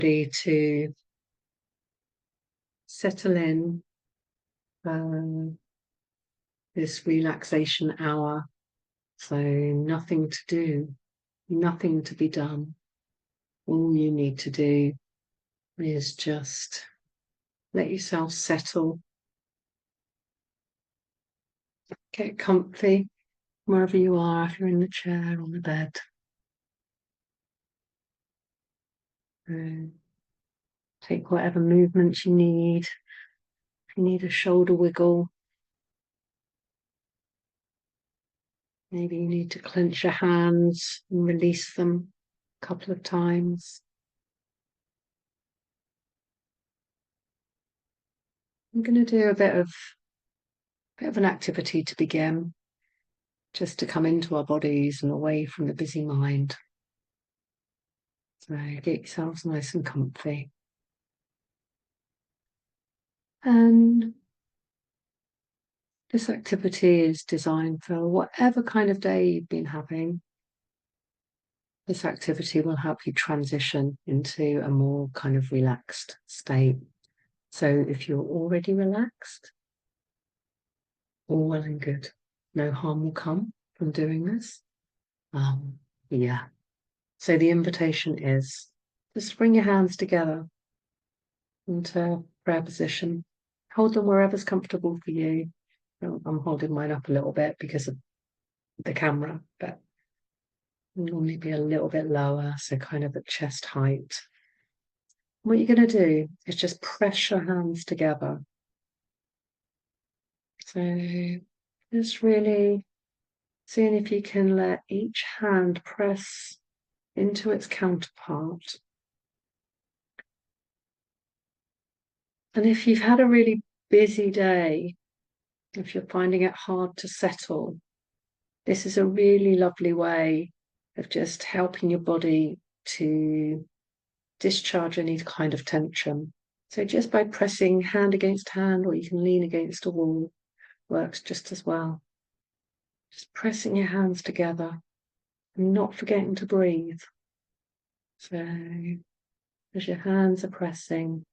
to settle in this relaxation hour. So nothing to do, nothing to be done. All you need to do is just let yourself settle, get comfy wherever you are, if you're in the chair or on the bed. Take whatever movements you need. If you need a shoulder wiggle, maybe you need to clench your hands and release them a couple of times. I'm going to do a bit of an activity to begin, just to come into our bodies and away from the busy mind. So get yourselves nice and comfy. And this activity is designed for whatever kind of day you've been having. This activity will help you transition into a more kind of relaxed state. So if you're already relaxed, all well and good. No harm will come from doing this. Yeah. So the invitation is just bring your hands together into prayer position. Hold them wherever's comfortable for you. I'm holding mine up a little bit because of the camera, but normally be a little bit lower, so kind of at chest height. What you're going to do is just press your hands together. So just really seeing if you can let each hand press into its counterpart. And if you've had a really busy day, if you're finding it hard to settle, this is a really lovely way of just helping your body to discharge any kind of tension. So just by pressing hand against hand, or you can lean against a wall, works just as well. Just pressing your hands together and not forgetting to breathe. So as your hands are pressing,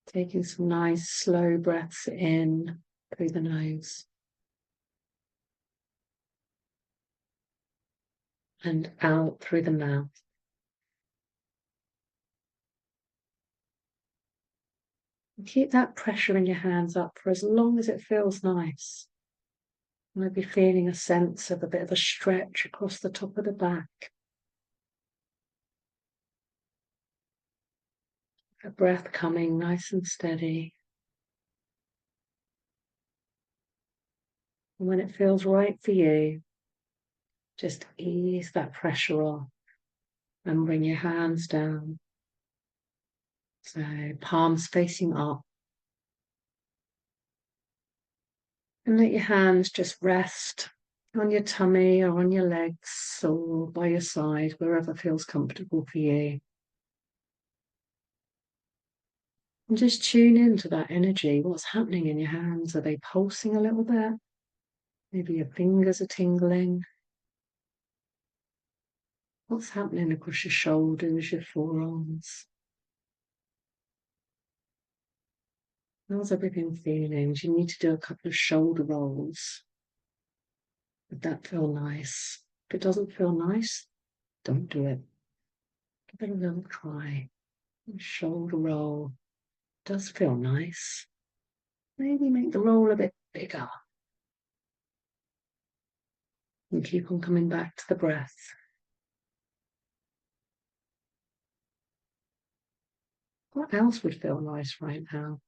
taking some nice slow breaths in through the nose and out through the mouth. And keep that pressure in your hands up for as long as it feels nice. Maybe feeling a sense of a bit of a stretch across the top of the back. A breath coming nice and steady. And when it feels right for you, just ease that pressure off and bring your hands down. So palms facing up. And let your hands just rest on your tummy or on your legs or by your side, wherever feels comfortable for you. And just tune into that energy. What's happening in your hands? Are they pulsing a little bit? Maybe your fingers are tingling. What's happening across your shoulders, your forearms? How's everything feeling? Do you need to do a couple of shoulder rolls? Would that feel nice? If it doesn't feel nice, don't do it. Give it a little try. Shoulder roll does feel nice. Maybe make the roll a bit bigger. And keep on coming back to the breath. What else would feel nice right now?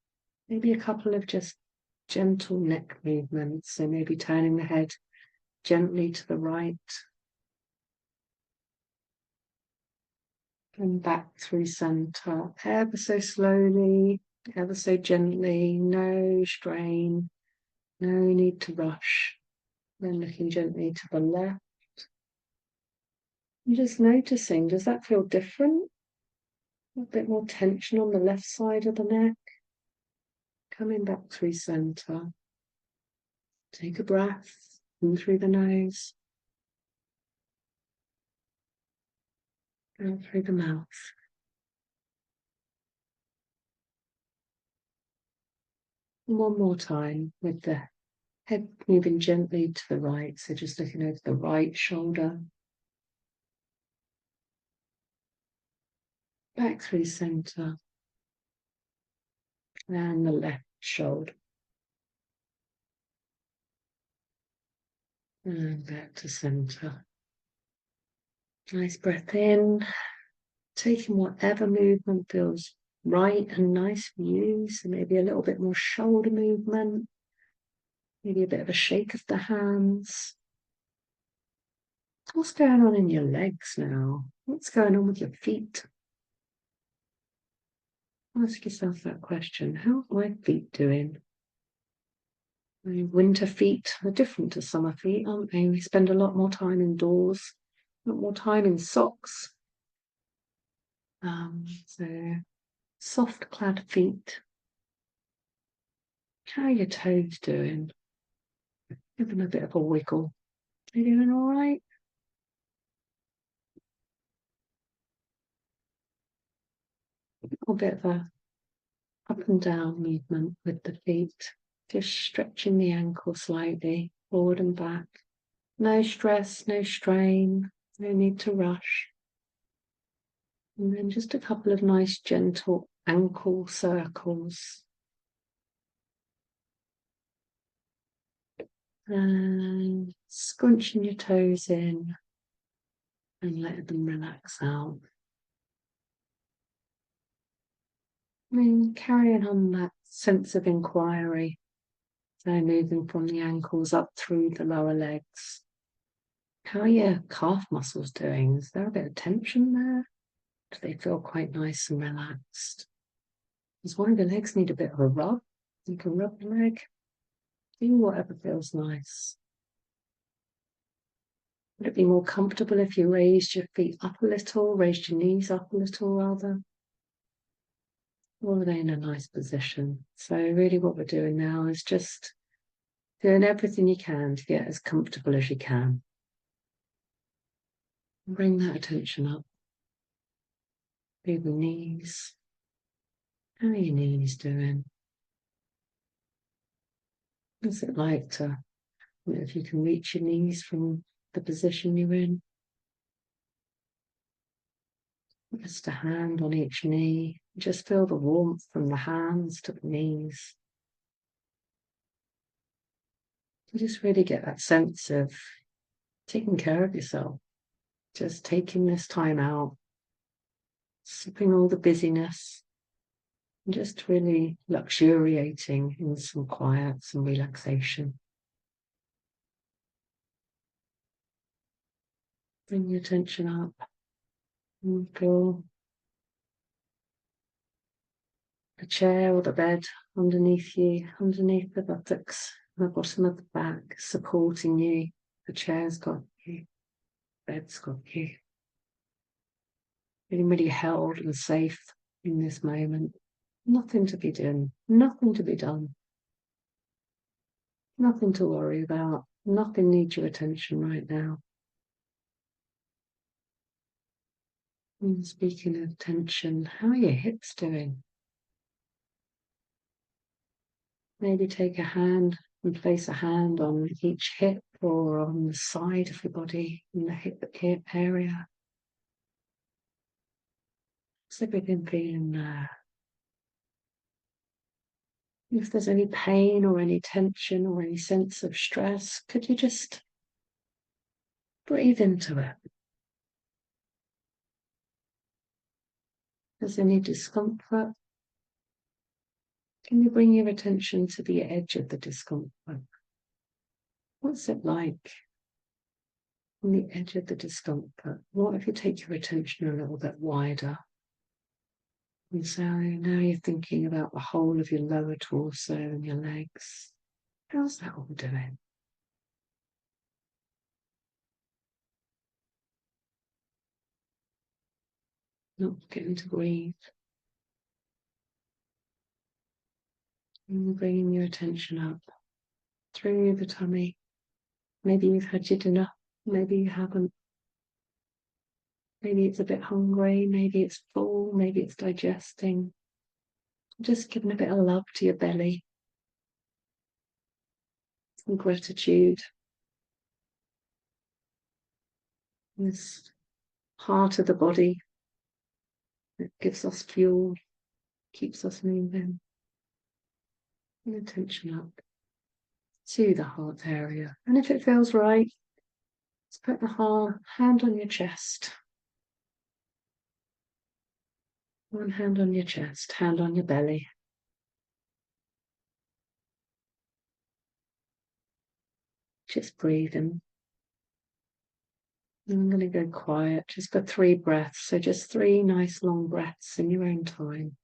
Maybe a couple of just gentle neck movements. So maybe turning the head gently to the right and back through center, ever so slowly, ever so gently, no strain, no need to rush. Then looking gently to the left. And just noticing, does that feel different? A bit more tension on the left side of the neck. Coming back through center. Take a breath in through the nose. Out through the mouth. One more time with the head moving gently to the right. So just looking over the right shoulder, back through center, and the left shoulder. And back to center. Nice breath in, taking whatever movement feels right and nice for you. So maybe a little bit more shoulder movement, maybe a bit of a shake of the hands. What's going on in your legs now? What's going on with your feet? Ask yourself that question. How are my feet doing? Winter feet are different to summer feet, aren't they? We spend a lot more time indoors, a lot more time in socks. So soft clad feet. How are your toes doing? Give them a bit of a wiggle. Are you doing all right? A bit of a up and down movement with the feet. Just stretching the ankle slightly, forward and back. No stress, no strain, no need to rush. And then just a couple of nice gentle ankle circles. And scrunching your toes in and let them relax out. And carrying on that sense of inquiry. So moving from the ankles up through the lower legs. How are your calf muscles doing? Is there a bit of tension there? Do they feel quite nice and relaxed? Does one of the legs need a bit of a rub? You can rub the leg. Do whatever feels nice. Would it be more comfortable if you raised your feet up a little, raised your knees up a little rather? Or are they in a nice position? So really what we're doing now is just doing everything you can to get as comfortable as you can. Bring that attention up. Feel the knees. How are your knees doing? What's it like to, if you can reach your knees from the position you're in? Just a hand on each knee. Just feel the warmth from the hands to the knees. You just really get that sense of taking care of yourself. Just taking this time out, sipping all the busyness, and just really luxuriating in some quiet, some relaxation. Bring your attention up and feel the chair or the bed underneath you, underneath the buttocks, the bottom of the back, supporting you. The chair's got you, the bed's got you. Feeling really held and safe in this moment. Nothing to be done, nothing to be done. Nothing to worry about. Nothing needs your attention right now. And speaking of tension, how are your hips doing? Maybe take a hand and place a hand on each hip or on the side of your body in the hip area. Is everything feeling there? If there's any pain or any tension or any sense of stress, could you just breathe into it? If there's any discomfort, can you bring your attention to the edge of the discomfort? What's it like on the edge of the discomfort? What if you take your attention a little bit wider? And so now you're thinking about the whole of your lower torso and your legs. How's that all doing? Not getting to breathe. And bringing your attention up through the tummy. Maybe you've had your dinner, maybe you haven't. Maybe it's a bit hungry, maybe it's full, maybe it's digesting. Just giving a bit of love to your belly. and gratitude. This part of the body that gives us fuel, keeps us moving. And attention up to the heart area. And if it feels right, let's put the hand on your chest. One hand on your chest, hand on your belly. Just breathing. I'm going to go quiet just for 3 breaths. So just 3 nice long breaths in your own time.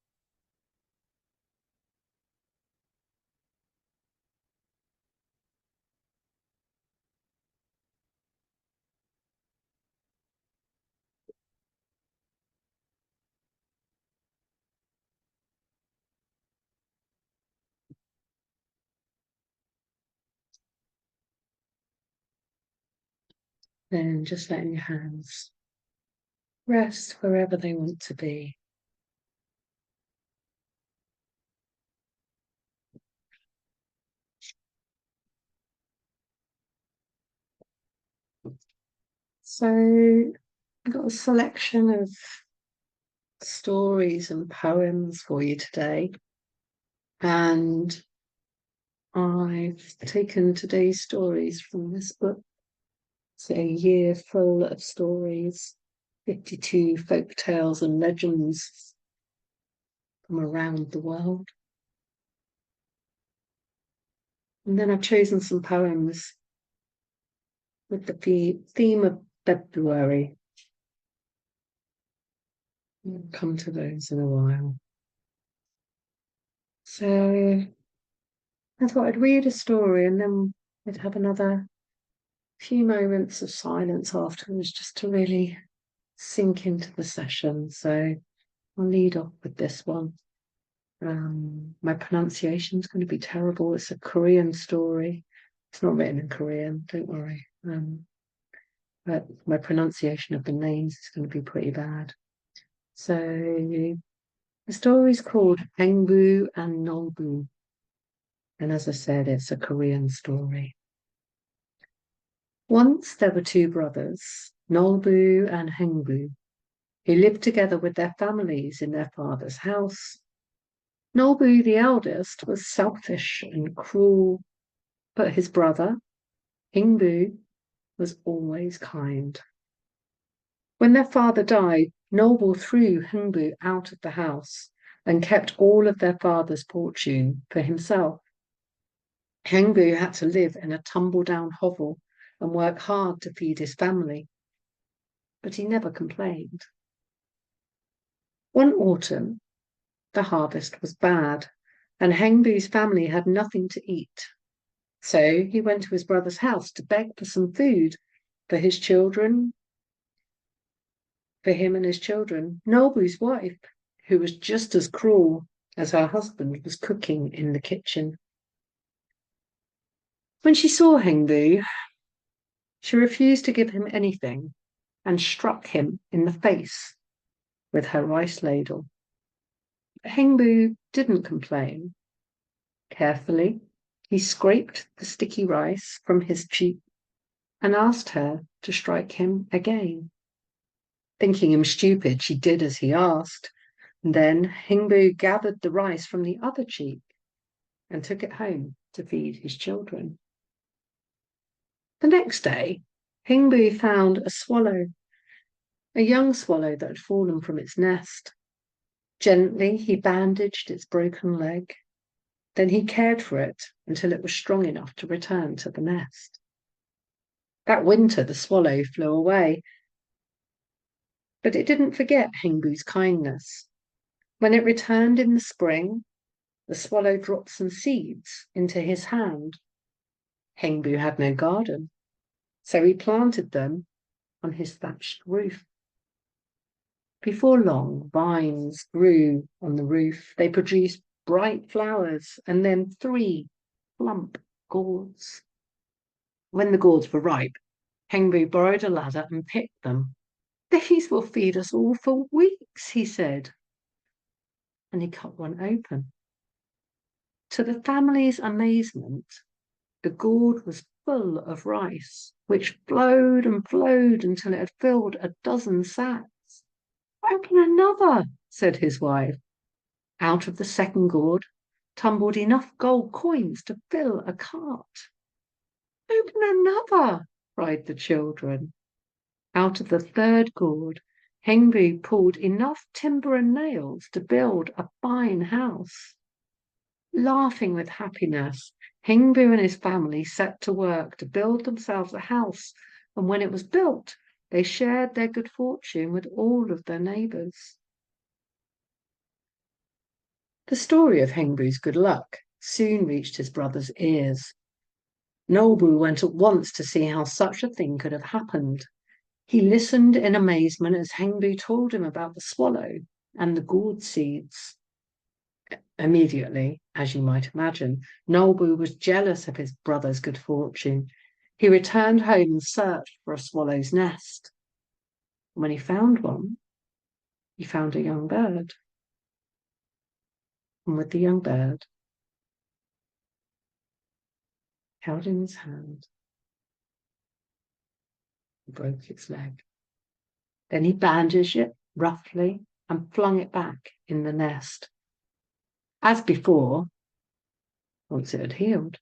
Then just letting your hands rest wherever they want to be. So I've got a selection of stories and poems for you today. And I've taken today's stories from this book. It's a year full of stories, 52 folk tales and legends from around the world. And then I've chosen some poems with the theme of February. We'll come to those in a while. So I thought I'd read a story and then we'd have another few moments of silence afterwards just to really sink into the session. So I'll lead off with this one. My pronunciation is going to be terrible. It's a Korean story. It's not written in Korean, don't worry. But my pronunciation of the names is going to be pretty bad. So the story is called Hengbu and Nolbu. And as I said, it's a Korean story. Once there were 2 brothers, Nolbu and Hengbu, who lived together with their families in their father's house. Nolbu, the eldest, was selfish and cruel, but his brother, Hengbu, was always kind. When their father died, Nolbu threw Hengbu out of the house and kept all of their father's fortune for himself. Hengbu had to live in a tumble-down hovel and work hard to feed his family, but he never complained. One autumn, the harvest was bad, and Hengbu's family had nothing to eat. So he went to his brother's house to beg for some food for his children, for him and his children. Nolbu's wife, who was just as cruel as her husband, was cooking in the kitchen. When she saw Hengbu, she refused to give him anything and struck him in the face with her rice ladle. Hengbu didn't complain. Carefully, he scraped the sticky rice from his cheek and asked her to strike him again. Thinking him stupid, she did as he asked. Then Hengbu gathered the rice from the other cheek and took it home to feed his children. The next day, Hengbu found a swallow, a young swallow that had fallen from its nest. Gently, he bandaged its broken leg. Then he cared for it until it was strong enough to return to the nest. That winter, the swallow flew away, but it didn't forget Hengbu's kindness. When it returned in the spring, the swallow dropped some seeds into his hand. Hengbu had no garden, so he planted them on his thatched roof. Before long, vines grew on the roof. They produced bright flowers and then 3 plump gourds. When the gourds were ripe, Hengbu borrowed a ladder and picked them. "These will feed us all for weeks," he said. And he cut one open. To the family's amazement, The gourd was full of rice, which flowed and flowed until it had filled a dozen sacks. "Open another," said his wife. Out of the second gourd tumbled enough gold coins to fill a cart. "Open another," cried the children. Out of the third gourd, Hengbu pulled enough timber and nails to build a fine house. Laughing with happiness, Hengbu and his family set to work to build themselves a house, and when it was built, they shared their good fortune with all of their neighbors. The story of Hengbu's good luck soon reached his brother's ears. Nobu went at once to see how such a thing could have happened. He listened in amazement as Hengbu told him about the swallow and the gourd seeds. Immediately, as you might imagine, Nobu was jealous of his brother's good fortune. He returned home and searched for a swallow's nest. When he found one, he found a young bird. And with the young bird held in his hand, he broke its leg. Then he bandaged it roughly and flung it back in the nest. As before, once it had healed,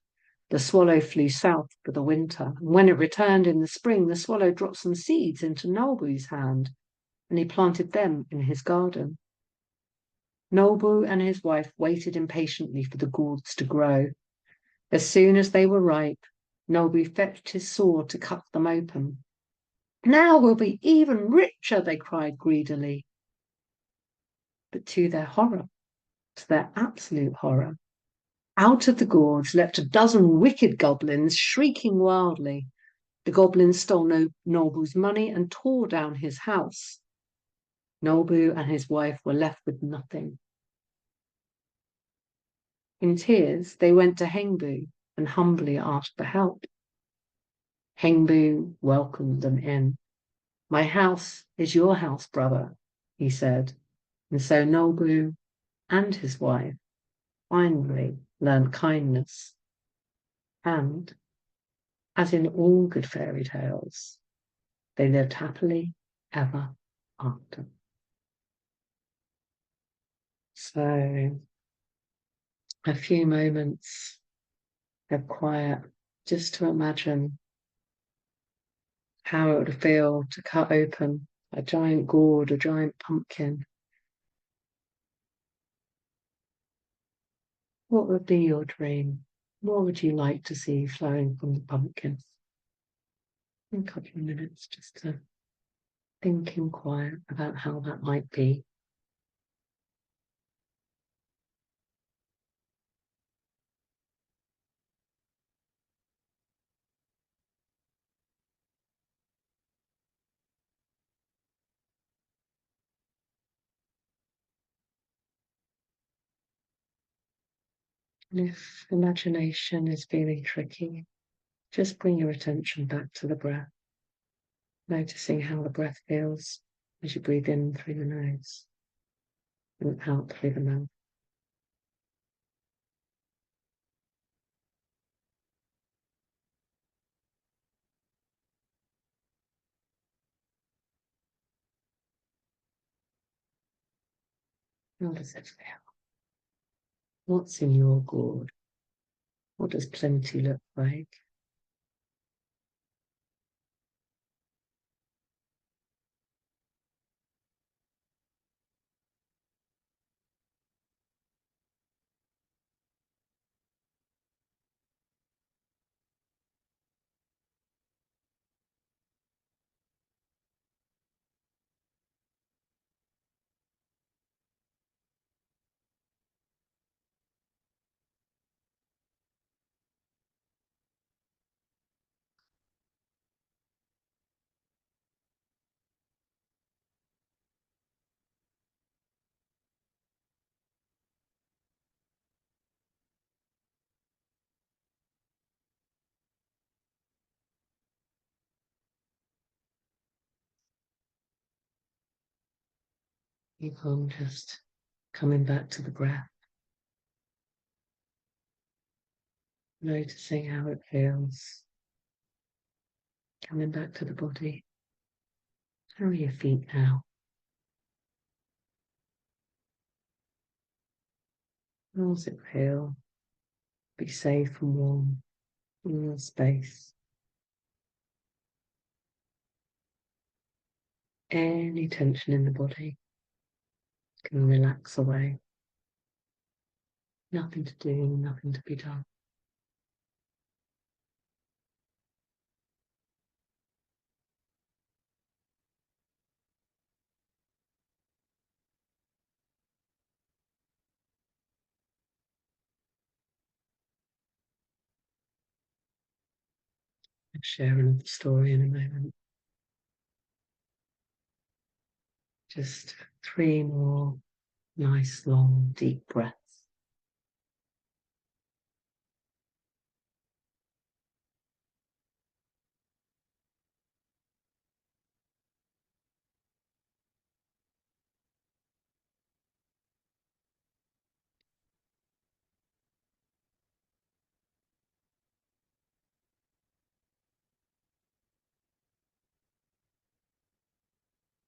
the swallow flew south for the winter. And when it returned in the spring, the swallow dropped some seeds into Nobu's hand, and he planted them in his garden. Nobu and his wife waited impatiently for the gourds to grow. As soon as they were ripe, Nobu fetched his sword to cut them open. "Now we'll be even richer," they cried greedily. But to their horror, to their absolute horror, out of the gorge leapt a dozen wicked goblins, shrieking wildly. The goblins stole Nobu's money and tore down his house. Nobu and his wife were left with nothing. In tears, they went to Hengbu and humbly asked for help. Hengbu welcomed them in. "My house is your house, brother," he said. And so Nobu and his wife finally learned kindness. And, as in all good fairy tales, they lived happily ever after. So, a few moments of quiet just to imagine how it would feel to cut open a giant gourd, a giant pumpkin. What would be your dream? What would you like to see flowing from the pumpkin? In a couple of minutes, just to think in quiet about how that might be. And if imagination is feeling tricky, just bring your attention back to the breath, noticing how the breath feels as you breathe in through the nose and out through the mouth. How does it feel? What's in your gourd? What does plenty look like? Keep on just coming back to the breath. Noticing how it feels. Coming back to the body. How are your feet now? How does it feel? Be safe and warm in your space. Any tension in the body can relax away. Nothing to do, nothing to be done. I'll share another story in a moment. Just 3 more nice, long, deep breaths.